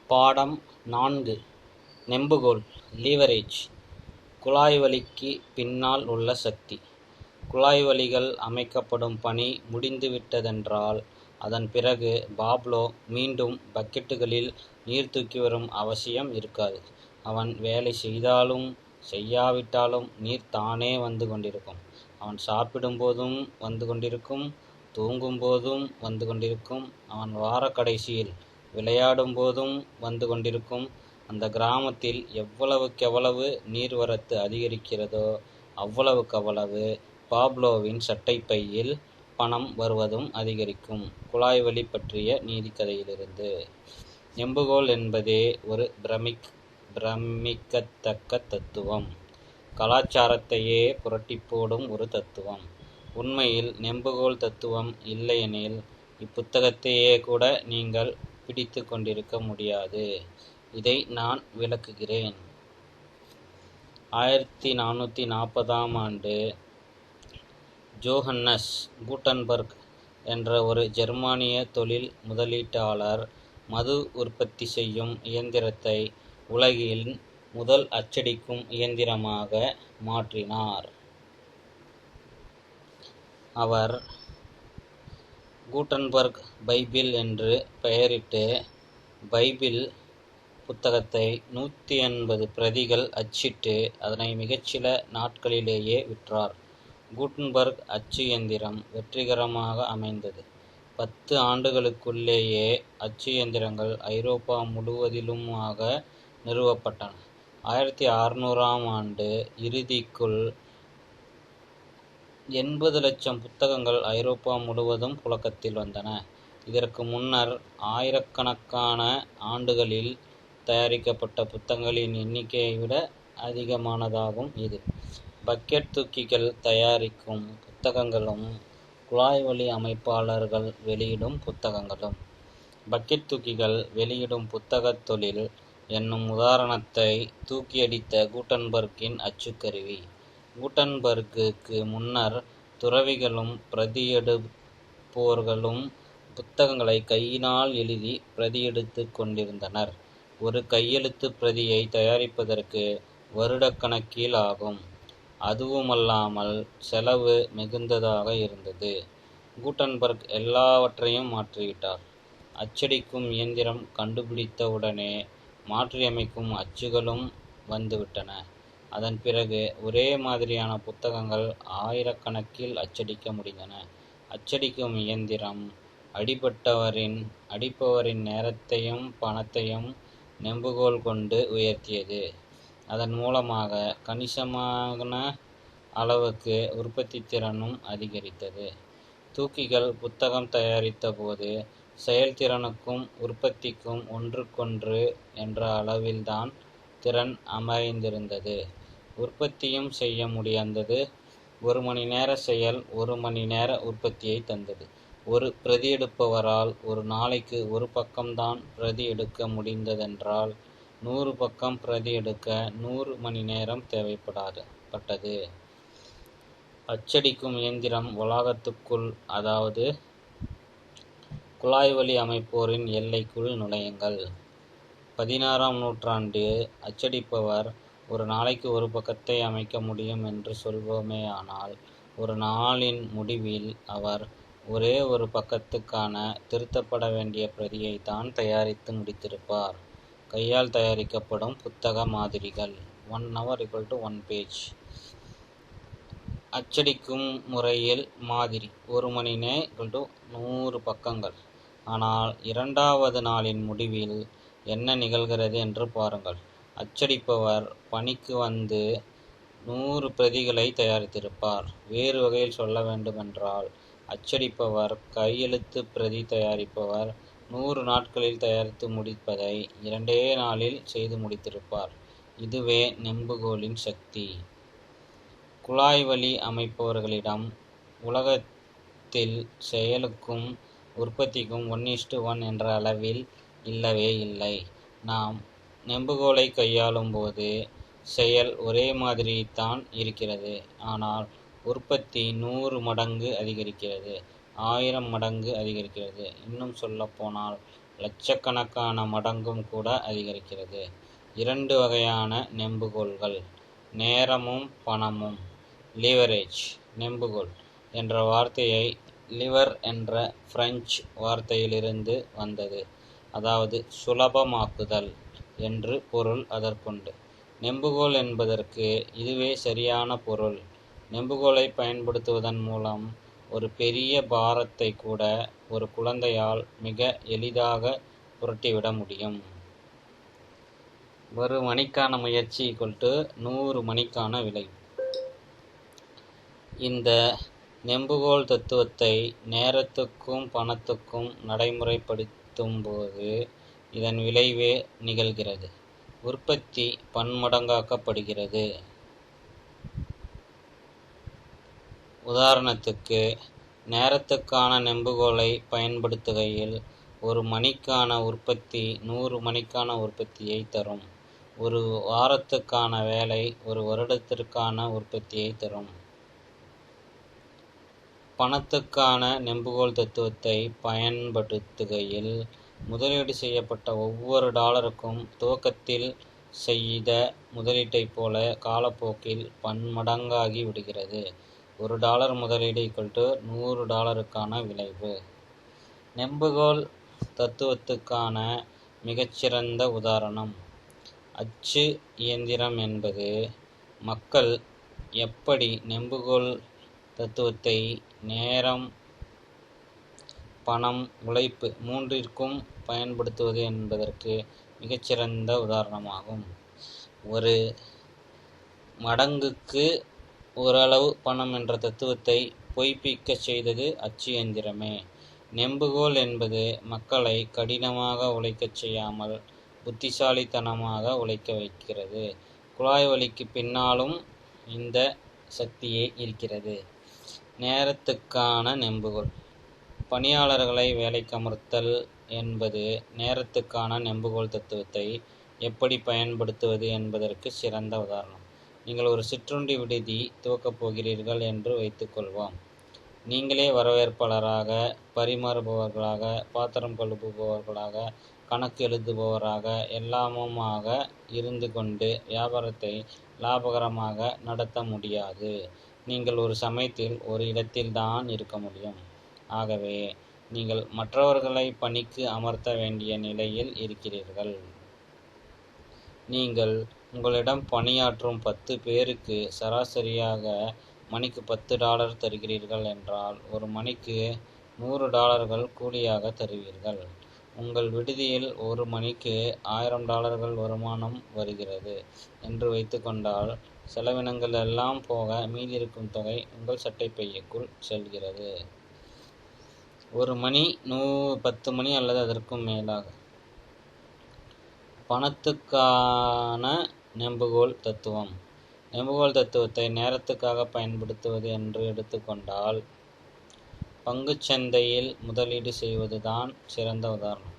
பாடம் 4. நெம்புகோல் லீவரேஜ். குழாய் வழிக்கு பின்னால் உள்ள சக்தி. குழாய் வழிகள் அமைக்கப்படும் பணி முடிந்துவிட்டதென்றால் அதன் பிறகு பாப்லோ மீண்டும் பக்கெட்டுகளில் நீர் தூக்கி வரும் அவசியம் இருக்காது. அவன் வேலை செய்தாலும் செய்யாவிட்டாலும் நீர் தானே வந்து கொண்டிருக்கும். அவன் சாப்பிடும் போதும் வந்து கொண்டிருக்கும், தூங்கும் போதும் வந்து கொண்டிருக்கும், அவன் வார கடைசியில் விளையாடும் போதும் வந்து கொண்டிருக்கும். அந்த கிராமத்தில் எவ்வளவுக்கெவ்வளவு நீர்வரத்து அதிகரிக்கிறதோ அவ்வளவுக்கவ்வளவு பாப்லோவின் சட்டைப்பையில் பணம் வருவதும் அதிகரிக்கும். குழாய் வழி பற்றிய நீதிக்கதையிலிருந்து. நெம்புகோல் என்பதே ஒரு பிரமிக்கத்தக்க தத்துவம். கலாச்சாரத்தையே புரட்டிப்போடும் ஒரு தத்துவம். உண்மையில் நெம்புகோல் தத்துவம் இல்லையெனில் இப்புத்தகத்தையே கூட நீங்கள் பிடித்து கொண்டிருக்க முடியாது. இதை நான் விளக்குகிறேன். 1440ஆம் ஆண்டு ஜோஹன்னஸ் கூட்டன்பர்க் என்ற ஒரு ஜெர்மானிய தொழில் முதலீட்டாளர் மது உற்பத்தி செய்யும் இயந்திரத்தை உலகின் முதல் அச்சடிக்கும் இயந்திரமாக மாற்றினார். அவர் கூட்டன்பர்க் பைபிள் என்று பெயரிட்டு பைபிள் புத்தகத்தை 180 பிரதிகள் அச்சிட்டு அதனை மிகச்சில நாட்களிலேயே விற்றார். கூட்டன்பர்க் அச்சு இயந்திரம் வெற்றிகரமாக அமைந்தது. 10 ஆண்டுகளுக்குள்ளேயே அச்சு இயந்திரங்கள் ஐரோப்பா முழுவதிலுமாக நிறுவப்பட்டன. 1600ஆம் ஆண்டு இறுதிக்குள் 80 லட்சம் புத்தகங்கள் ஐரோப்பா முழுவதும் புழக்கத்தில் வந்தன. இதற்கு முன்னர் ஆயிரக்கணக்கான ஆண்டுகளில் தயாரிக்கப்பட்ட புத்தகங்களின் எண்ணிக்கையை விட அதிகமானதாகும் இது. பக்கெட் தூக்கிகள் தயாரிக்கும் புத்தகங்களும் குழாய் வழி அமைப்பாளர்கள் வெளியிடும் புத்தகங்களும். பக்கெட் தூக்கிகள் வெளியிடும் புத்தகத் தொழில் என்னும் உதாரணத்தை தூக்கியடித்த கூட்டன்பர்க்கின் அச்சுக்கருவி. கூட்டன்பர்க்குக்கு முன்னர் துறவிகளும் பிரதியெடுப்போர்களும் புத்தகங்களை கையினால் எழுதி பிரதியெடுத்துக் கொண்டிருந்தனர். ஒரு கையெழுத்து பிரதியை தயாரிப்பதற்கு வருடக்கணக்கில் ஆகும். அதுவுமல்லாமல் செலவு மிகுந்ததாக இருந்தது. கூட்டன்பர்க் எல்லாவற்றையும் மாற்றிவிட்டார். அச்சடிக்கும் இயந்திரம் கண்டுபிடித்தவுடனே மாற்றியமைக்கும் அச்சுகளும் வந்துவிட்டன. அதன் பிறகு ஒரே மாதிரியான புத்தகங்கள் ஆயிரக்கணக்கில் அச்சடிக்க முடிந்தன. அச்சடிக்கும் இயந்திரம் அடிப்பவரின் நேரத்தையும் பணத்தையும் நெம்புகோல் கொண்டு உயர்த்தியது. அதன் மூலமாக கணிசமான அளவுக்கு உற்பத்தி திறனும் அதிகரித்தது. தூக்கிகள் புத்தகம் தயாரித்த போது செயல்திறனுக்கும் உற்பத்திக்கும் ஒன்றுக்கொன்று என்ற அளவில்தான் திறன் அமைந்திருந்தது. உற்பத்தியும் செய்ய முடிந்தது. 1 மணி நேர செயல் 1 மணி நேர உற்பத்தியை தந்தது. ஒரு பிரதியெடுப்பவரால் ஒரு நாளைக்கு 1 பக்கம்தான் பிரதி எடுக்க முடிந்ததென்றால் 100 பக்கம் பிரதி எடுக்க 100 மணி நேரம் தேவைப்பட்டது. அச்சடிக்கும் இயந்திரம் வளாகத்துக்குள், அதாவது குழாய் வழி அமைப்போரின் எல்லைக்குள் நுழையுங்கள். 16ஆம் நூற்றாண்டு அச்சடிப்பவர் ஒரு நாளைக்கு 1 பக்கத்தை அமைக்க முடியும் என்று சொல்வோமேயானால், ஒரு நாளின் முடிவில் அவர் ஒரே ஒரு பக்கத்துக்கான திருத்தப்பட வேண்டிய பிரதியைத்தான் தயாரித்து முடித்திருப்பார். கையால் தயாரிக்கப்படும் புத்தக மாதிரிகள் 1 hour = 1 page. அச்சடிக்கும் முறையில் மாதிரி 1 மணி நேரம் 100 பக்கங்கள். ஆனால் 2வது நாளின் முடிவில் என்ன நிகழ்கிறது என்று பாருங்கள். அச்சடிப்பவர் பணிக்கு வந்து 100 பிரதிகளை தயாரித்திருப்பார். வேறு வகையில் சொல்ல வேண்டுமென்றால், அச்சடிப்பவர் கையெழுத்து பிரதி தயாரிப்பவர் 100 நாட்களில் தயாரித்து முடிப்பதை 2 நாளில் செய்து முடித்திருப்பார். இதுவே நெம்புகோலின் சக்தி. குழாய் வழி அமைப்பவர்களிடம் உலகத்தில் செயலுக்கும் உற்பத்திக்கும் 1:1 என்ற அளவில் இல்லவே இல்லை. நாம் நெம்புகோலை கையாளும் போது செயல் ஒரே மாதிரிதான் இருக்கிறது. ஆனால் உற்பத்தி 100 மடங்கு அதிகரிக்கிறது, 1000 மடங்கு அதிகரிக்கிறது. இன்னும் சொல்லப்போனால் லட்சக்கணக்கான மடங்கும் கூட அதிகரிக்கிறது. 2 வகையான நெம்புகோல்கள்: நேரமும் பணமும். லிவரேஜ். நெம்புகோல் என்ற வார்த்தையை லிவர் என்ற பிரெஞ்சு வார்த்தையிலிருந்து வந்தது, அதாவது சுலபமாக்குதல் என்று பொருள் அதற்குண்டு. நெம்புகோல் என்பதற்கு இதுவே சரியான பொருள். நெம்புகோலை பயன்படுத்துவதன் மூலம் ஒரு பெரிய பாரத்தை கூட ஒரு குழந்தையால் மிக எளிதாக புரட்டிவிட முடியும். ஒரு மணிக்கான முயற்சி = 100 மணிக்கான விளைவு. இந்த நெம்புகோல் தத்துவத்தை நேரத்துக்கும் பணத்துக்கும் நடைமுறைப்படுத்தும்போது இதன் விளைவே நிகழ்கிறது. உற்பத்தி பன்மடங்காக்கப்படுகிறது. உதாரணத்துக்கு, நேரத்துக்கான நெம்புகோலை பயன்படுத்துகையில் ஒரு மணிக்கான உற்பத்தி 100 மணிக்கான உற்பத்தியை தரும். ஒரு வாரத்துக்கான வேலை ஒரு வருடத்திற்கான உற்பத்தியை தரும். பணத்துக்கான நெம்புகோல் தத்துவத்தை பயன்படுத்துகையில் முதலீடு செய்யப்பட்ட ஒவ்வொரு டாலருக்கும் துவக்கத்தில் செய்த முதலீட்டைப் போல காலப்போக்கில் பன்மடங்காகி விடுகிறது. $1 முதலீடு = $100 விளைவு. நெம்புகோல் தத்துவத்துக்கான மிகச்சிறந்த உதாரணம் அச்சு இயந்திரம் என்பது. மக்கள் எப்படி நெம்புகோல் தத்துவத்தை நேரம், பணம், உழைப்பு மூன்றிற்கும் பயன்படுத்துவது என்பதற்கு மிகச்சிறந்த உதாரணமாகும். ஒரு மடங்குக்கு ஓரளவு பணம் என்ற தத்துவத்தை பொய்ப்பிக்கச் செய்தது அச்சு இயந்திரமே. நெம்புகோல் என்பது மக்களை கடினமாக உழைக்கச் செய்யாமல் புத்திசாலித்தனமாக உழைக்க வைக்கிறது. குழாய் வழிக்கு பின்னாலும் இந்த சக்தியே இருக்கிறது. நேரத்துக்கான நெம்புகோல். பணியாளர்களை வேலைக்கமர்த்தல் என்பது நேரத்துக்கான நெம்புகோல் தத்துவத்தை எப்படி பயன்படுத்துவது என்பதற்கு சிறந்த உதாரணம். நீங்கள் ஒரு சிற்றுண்டி விடுதி துவக்கப் போகிறீர்கள் என்று வைத்துக்கொள்வோம். நீங்களே வரவேற்பாளராக, பரிமாறுபவர்களாக, பாத்திரம் கழுவுபவர்களாக, கணக்கு எழுதுபவராக, எல்லாமுமாக இருந்து கொண்டு வியாபாரத்தை லாபகரமாக நடத்த முடியாது. நீங்கள் ஒரு சமயத்தில் ஒரு இடத்தில்தான் இருக்க முடியும். ஆகவே நீங்கள் மற்றவர்களை பணிக்கு அமர்த்த வேண்டிய நிலையில் இருக்கிறீர்கள். நீங்கள் உங்களிடம் பணியாற்றும் 10 பேருக்கு சராசரியாக மணிக்கு $10 தருகிறீர்கள் என்றால் ஒரு மணிக்கு $100 கூலியாக தருவீர்கள். உங்கள் விடுதியில் ஒரு மணிக்கு $1000 வருமானம் வருகிறது என்று வைத்துக்கொண்டால் செலவினங்கள் எல்லாம் போக மீதியிருக்கும் தொகை உங்கள் சட்டைப்பைக்குள் செல்கிறது. ஒரு மணி 10 மணி அல்லது அதற்கும் மேலாக. பணத்துக்கான நெம்புகோல் தத்துவம். நெம்புகோல் தத்துவத்தை நேரத்துக்காக பயன்படுத்துவது என்று எடுத்துக்கொண்டால் பங்குச்சந்தையில் முதலீடு செய்வதுதான் சிறந்த உதாரணம்.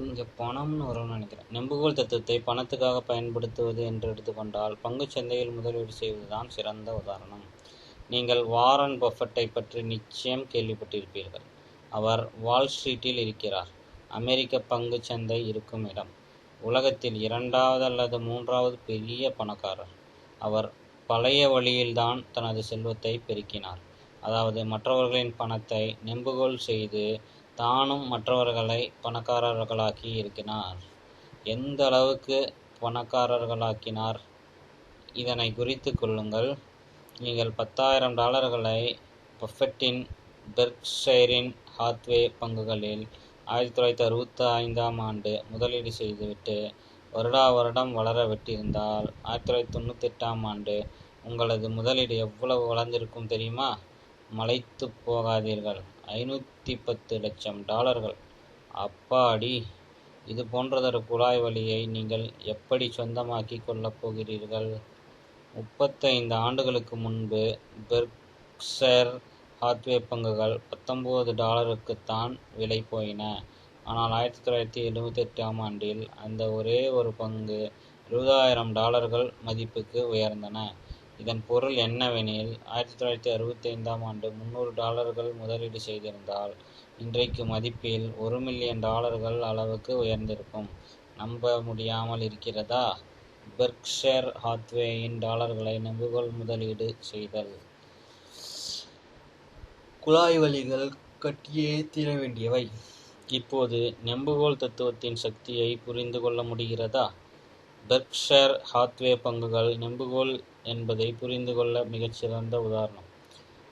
இங்கே பணம்னு வரும்னு நினைக்கிறேன். நெம்புகோல் தத்துவத்தை பணத்துக்காக பயன்படுத்துவது என்று எடுத்துக்கொண்டால் பங்குச்சந்தையில் முதலீடு செய்வதுதான் சிறந்த உதாரணம். நீங்கள் வாரன் பஃபெட்டை பற்றி நிச்சயம் கேள்விப்பட்டிருப்பீர்கள். அவர் வால் ஸ்ட்ரீட்டில் இருக்கிறார். அமெரிக்க பங்குச் சந்தை இருக்கும் இடம். உலகத்தில் 2வது அல்லது 3வது பெரிய பணக்காரர். அவர் பழைய வழியில்தான் தனது செல்வத்தை பெருக்கினார். அதாவது மற்றவர்களின் பணத்தை நெம்புகோல் செய்து தானும் மற்றவர்களை பணக்காரர்களாக்கி இருக்கிறார். எந்த அளவுக்கு பணக்காரர்களாக்கினார்? இதனை குறித்து கொள்ளுங்கள். நீங்கள் $10,000 பஃபெட்டின் பெர்க்ஷைரின் ஹாத்வே பங்குகளில் 1965ஆம் ஆண்டு முதலீடு செய்துவிட்டு வருடாவருடம் வளர விட்டிருந்தால் 1998ஆம் ஆண்டு உங்களது முதலீடு எவ்வளவு வளர்ந்திருக்கும் தெரியுமா? மலைத்துப் போகாதீர்கள். $510 லட்சம். அப்பாடி! இது போன்றதொரு குழாய் வழியை நீங்கள் எப்படி சொந்தமாக்கிக் கொள்ளப் போகிறீர்கள்? 35 ஆண்டுகளுக்கு முன்பு பெர்க்ஷைர் ஹாத்வே பங்குகள் $19க்குத்தான் விலை போயின. ஆனால் 1978ஆம் ஆண்டில் அந்த ஒரே ஒரு பங்கு $20,000 மதிப்புக்கு உயர்ந்தன. இதன் பொருள் என்னவெனில், 1965ஆம் ஆண்டு $300 முதலீடு செய்திருந்தால் இன்றைக்கு மதிப்பில் $1 மில்லியன் அளவுக்கு உயர்ந்திருக்கும். நம்ப முடியாமல் இருக்கிறதா? பெர்க்ஷைர் ஹாத்வேயின் டாலர்களை நெம்புகோல் முதலீடு செய்தல். குழாய் வழிகள் கட்டியே தீர வேண்டியவை. இப்போது நெம்புகோல் தத்துவத்தின் சக்தியை புரிந்து கொள்ள முடிகிறதா? பெர்க்ஷைர் ஹாத்வே பங்குகள் நெம்புகோல் என்பதை புரிந்து கொள்ள மிகச்சிறந்த உதாரணம்.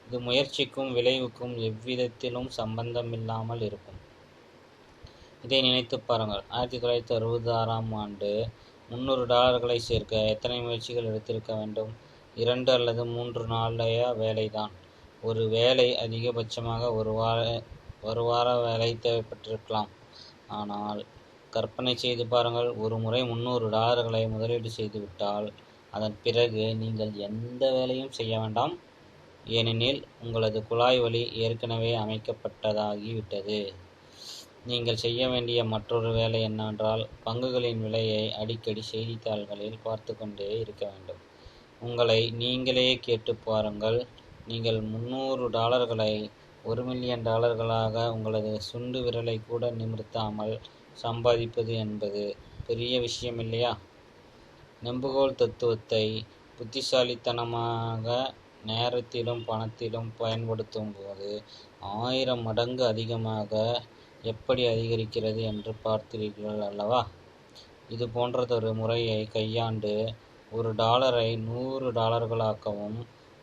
இது முயற்சிக்கும் விளைவுக்கும் எவ்விதத்திலும் சம்பந்தமில்லாமல் இருக்கும். இதை நினைத்துப் பாருங்கள். 1966ஆம் ஆண்டு $300 சேர்க்க எத்தனை முயற்சிகள் எடுத்திருக்க வேண்டும்? 2 அல்லது 3 நாளைய வேலைதான். ஒரு வேலை அதிகபட்சமாக ஒரு வார வேலை தேவைப்பட்டிருக்கலாம். ஆனால் கற்பனை செய்து பாருங்கள், ஒரு முறை $300 முதலீடு செய்துவிட்டால் அதன் பிறகு நீங்கள் எந்த வேலையும் செய்ய வேண்டாம். ஏனெனில் உங்களது குழாய் வழி ஏற்கனவே அமைக்கப்பட்டதாகிவிட்டது. நீங்கள் செய்ய வேண்டிய மற்றொரு வேலை என்னவென்றால், பங்குகளின் விலையை அடிக்கடி செய்தித்தாள்களில் பார்த்து கொண்டே இருக்க வேண்டும். உங்களை நீங்களே கேட்டுப் பாருங்கள், நீங்கள் $300 $1 மில்லியன் உங்களது சுண்டு விரலை கூட நிமிர்த்தாமல் சம்பாதிப்பது என்பது பெரிய விஷயமில்லையா? நெம்புகோல் தத்துவத்தை புத்திசாலித்தனமாக நேரத்திலும் பணத்திலும் பயன்படுத்தும் போது 1000 மடங்கு அதிகமாக எப்படி அதிகரிக்கிறது என்று பார்த்தீர்கள் அல்லவா? இது போன்றதொரு முறையை கையாண்டு $1 $100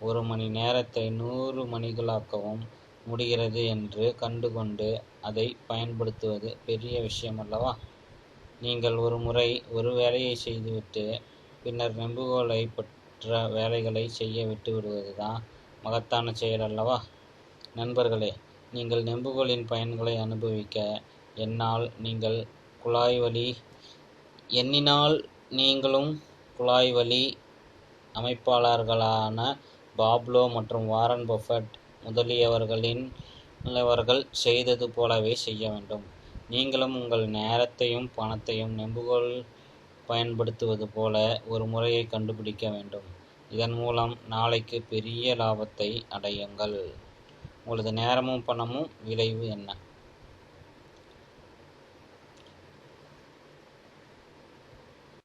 ஒரு மணி நேரத்தை 100 மணிகளாக்கவும் முடிகிறது என்று கண்டுகொண்டு அதை பயன்படுத்துவது பெரிய விஷயமல்லவா? நீங்கள் ஒரு முறை ஒரு வேலையை செய்துவிட்டு பின்னர் நெம்புகோலை மற்ற வேலைகளை செய்ய விட்டுவிடுவதுதான் மகத்தான செயல் அல்லவா? நண்பர்களே, நீங்கள் நெம்புகோலின் பயன்களை அனுபவிக்க எண்ணினால் நீங்களும் குழாய் வழி அமைப்பாளர்களான பாப்லோ மற்றும் வாரன் பஃபெட் முதலியவர்கள் செய்தது போலவே செய்ய வேண்டும். நீங்களும் உங்கள் நேரத்தையும் பணத்தையும் நெம்புகோல் பயன்படுத்துவது போல ஒரு முறையை கண்டுபிடிக்க வேண்டும். இதன் மூலம் நாளைக்கு பெரிய லாபத்தை அடையுங்கள். உங்களது நேரமும் பணமும் விளைவு என்ன?